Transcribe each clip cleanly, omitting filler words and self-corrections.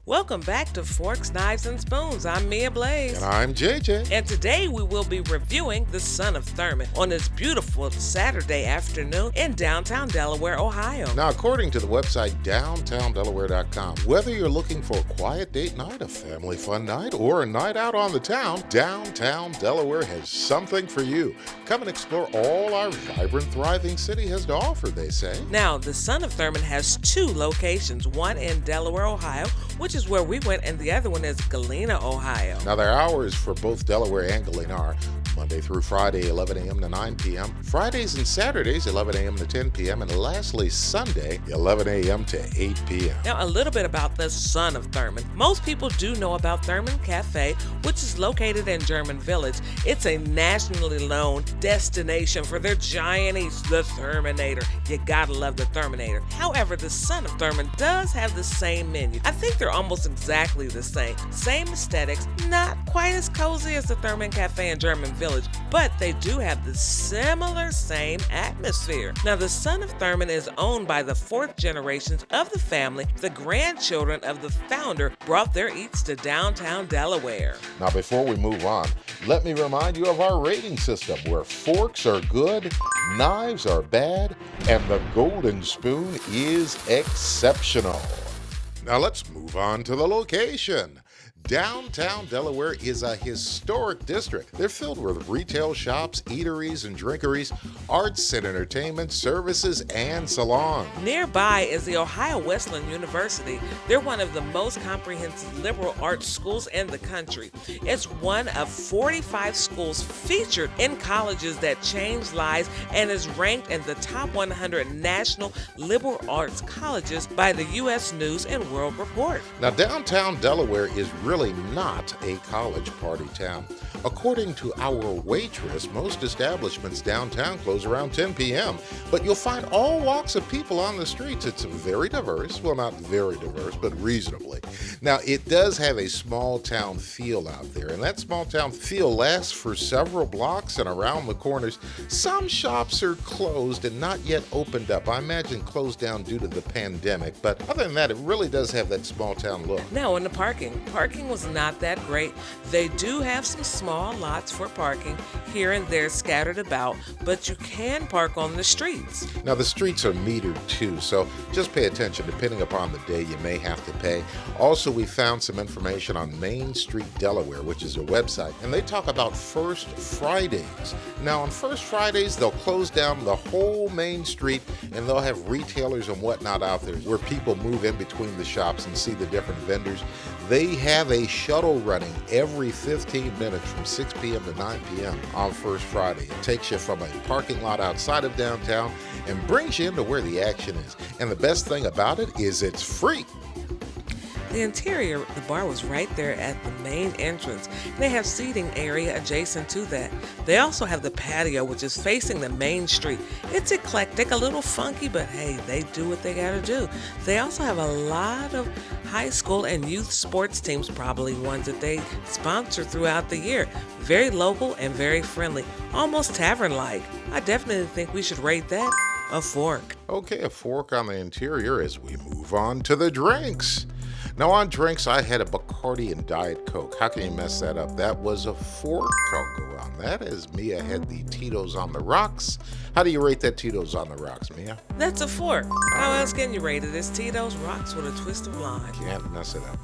Welcome back to Forks, Knives, and Spoons. I'm Mia Blaze. And I'm JJ. And today we will be reviewing The Son of Thurman on this beautiful Saturday afternoon in downtown Delaware, Ohio. Now, according to the website downtowndelaware.com, whether you're looking for a quiet date night, a family fun night, or a night out on the town, downtown Delaware has something for you. Come and explore all our vibrant, thriving city has to offer, they say. Now, The Son of Thurman has two locations, one in Delaware, Ohio, which is where we went, and the other one is Galena, Ohio. Now, their hours for both Delaware and Galena are Monday through Friday, 11 a.m. to 9 p.m., Fridays and Saturdays, 11 a.m. to 10 p.m., and lastly, Sunday, 11 a.m. to 8 p.m. Now, a little bit about the Son of Thurman. Most people do know about Thurman Cafe, which is located in German Village. It's a nationally known destination for their giant eats, the Thurminator. You gotta love the Thurminator. However, the Son of Thurman does have the same menu. I think they're almost exactly the same. Same aesthetics, not quite as cozy as the Thurman Cafe in German Village, but they do have the similar same atmosphere. Now, the Son of Thurman is owned by the fourth generations of the family. The grandchildren of the founder brought their eats to downtown Delaware. Now, before we move on, let me remind you of our rating system where forks are good, knives are bad, and the golden spoon is exceptional. Now let's move on to the location. Downtown Delaware is a historic district. They're filled with retail shops, eateries and drinkeries, arts and entertainment, services, and salons. Nearby is the Ohio Wesleyan University. They're one of the most comprehensive liberal arts schools in the country. It's one of 45 schools featured in colleges that change lives and is ranked in the top 100 national liberal arts colleges by the U.S. News and World Report. Now, downtown Delaware is really not a college party town. According to our waitress, most establishments downtown close around 10 p.m., but you'll find all walks of people on the streets. It's very diverse. Well, not very diverse, but reasonably. Now, it does have a small town feel out there, and that small town feel lasts for several blocks and around the corners. Some shops are closed and not yet opened up. I imagine closed down due to the pandemic, but other than that, it really does have that small town look. Now, in the parking was not that great. They do have some small lots for parking here and there scattered about, but you can park on the streets. Now, the streets are metered too, so just pay attention. Depending upon the day, you may have to pay. Also, we found some information on Main Street Delaware, which is a website, and they talk about First Fridays. Now, on First Fridays, they'll close down the whole main street, and they'll have retailers and whatnot out there where people move in between the shops and see the different vendors. They have a shuttle running every 15 minutes from 6 p.m. to 9 p.m. on First Friday. It takes you from a parking lot outside of downtown and brings you into where the action is. And the best thing about it is it's free. The interior, the bar was right there at the main entrance. They have seating area adjacent to that. They also have the patio, which is facing the main street. It's eclectic, a little funky, but hey, they do what they gotta do. They also have a lot of high school and youth sports teams, probably ones that they sponsor throughout the year. Very local and very friendly, almost tavern-like. I definitely think we should rate that a fork. Okay, a fork on the interior as we move on to the drinks. Now, on drinks, I had a Bacardi and Diet Coke. How can you mess that up? That was a fork. I'll go on that as Mia had the Tito's on the rocks. How do you rate that Tito's on the rocks, Mia? That's a fork. How else can you rate it? It's Tito's Rocks with a twist of lime. Can't mess it up.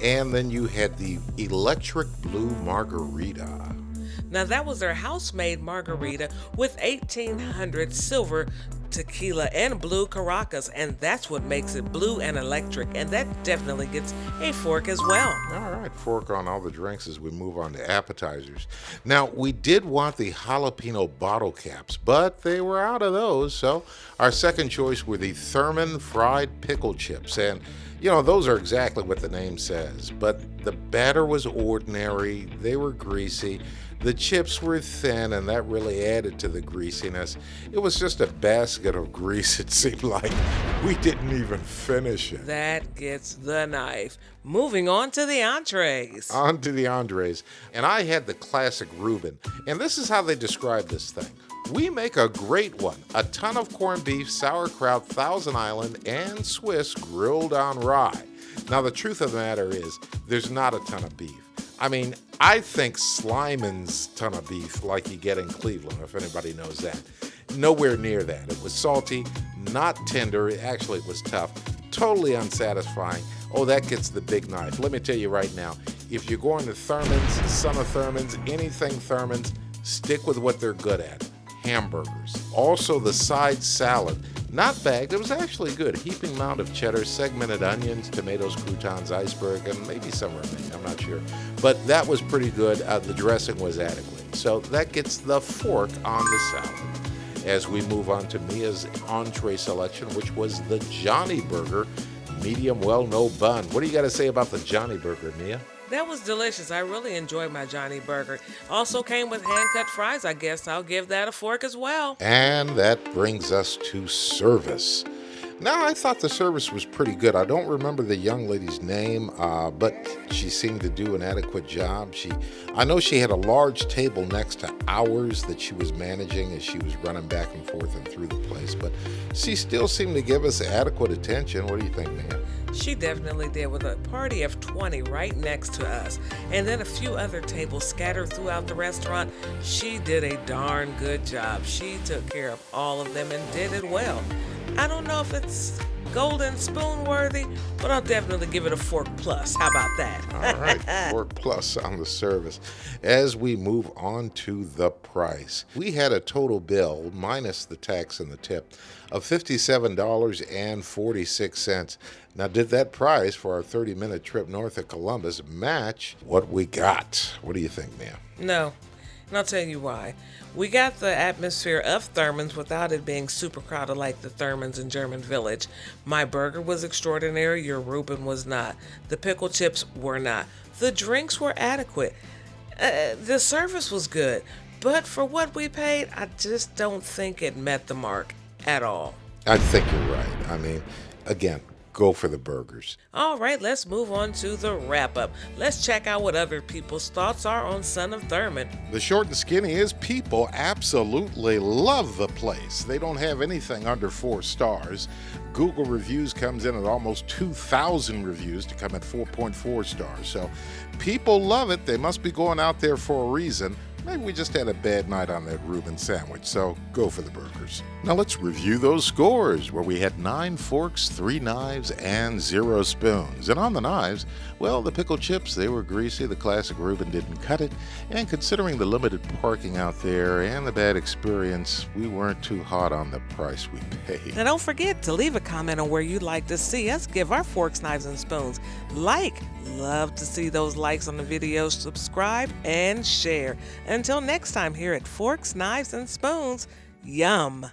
And then you had the Electric Blue Margarita. Now, that was their house-made margarita with 1800 silver tequila and blue Caracas, and that's what makes it blue and electric, and that definitely gets a fork as well. All right, fork on all the drinks as we move on to appetizers. Now, we did want the jalapeno bottle caps, but they were out of those, so our second choice were the Thurman fried pickle chips, and you know, those are exactly what the name says, but the batter was ordinary, they were greasy, the chips were thin, and that really added to the greasiness. It was just a basket of grease, it seemed like. We didn't even finish it. That gets the knife. Moving on to the entrees. On to the entrees. And I had the classic Reuben, and this is how they describe this thing. We make a great one. A ton of corned beef, sauerkraut, Thousand Island, and Swiss grilled on rye. Now, the truth of the matter is, there's not a ton of beef. I mean, I think Slyman's ton of beef like you get in Cleveland, if anybody knows that. Nowhere near that. It was salty, not tender. Actually, it was tough. Totally unsatisfying. Oh, that gets the big knife. Let me tell you right now, if you're going to Thurman's, Son of Thurman's, anything Thurman's, stick with what they're good at. Hamburgers. Also, the side salad. Not bagged, it was actually good. Heaping amount of cheddar, segmented onions, tomatoes, croutons, iceberg, and maybe some romaine, I'm not sure. But that was pretty good. The dressing was adequate. So that gets the fork on the salad. As we move on to Mia's entree selection, which was the Johnny Burger, medium well-no bun. What do you got to say about the Johnny Burger, Mia? That was delicious. I really enjoyed my Johnny Burger. Also came with hand-cut fries. I guess I'll give that a fork as well. And that brings us to service. Now, I thought the service was pretty good. I don't remember the young lady's name, but she seemed to do an adequate job. I know she had a large table next to ours that she was managing as she was running back and forth and through the place, but she still seemed to give us adequate attention. What do you think, man? She definitely did, with a party of 20 right next to us, and then a few other tables scattered throughout the restaurant. She did a darn good job. She took care of all of them and did it well. I don't know if it's golden spoon worthy, but I'll definitely give it a fork plus. How about that? All right, fork plus on the service. As we move on to the price, we had a total bill, minus the tax and the tip, of $57.46. Now, did that price for our 30-minute trip north of Columbus match what we got? What do you think, ma'am? No, and I'll tell you why. We got the atmosphere of Thurman's without it being super crowded like the Thurman's in German Village. My burger was extraordinary, your Reuben was not. The pickle chips were not. The drinks were adequate. The service was good, but for what we paid, I just don't think it met the mark at all. I think you're right. I mean, again, go for the burgers. All right, let's move on to the wrap-up. Let's check out what other people's thoughts are on Son of Thurman. The short and skinny is people absolutely love the place. They don't have anything under 4 stars. Google reviews comes in at almost 2,000 reviews to come at 4.4 stars. So people love it. They must be going out there for a reason. Maybe we just had a bad night on that Reuben sandwich, so go for the burgers. Now let's review those scores, where we had 9 forks, 3 knives, and 0 spoons. And on the knives, well, the pickle chips, they were greasy. The classic Reuben didn't cut it. And considering the limited parking out there and the bad experience, we weren't too hot on the price we paid. Now don't forget to leave a comment on where you'd like to see us give our forks, knives, and spoons. Love to see those likes on the video, subscribe, and share. Until next time here at Forks, Knives, and Spoons, yum!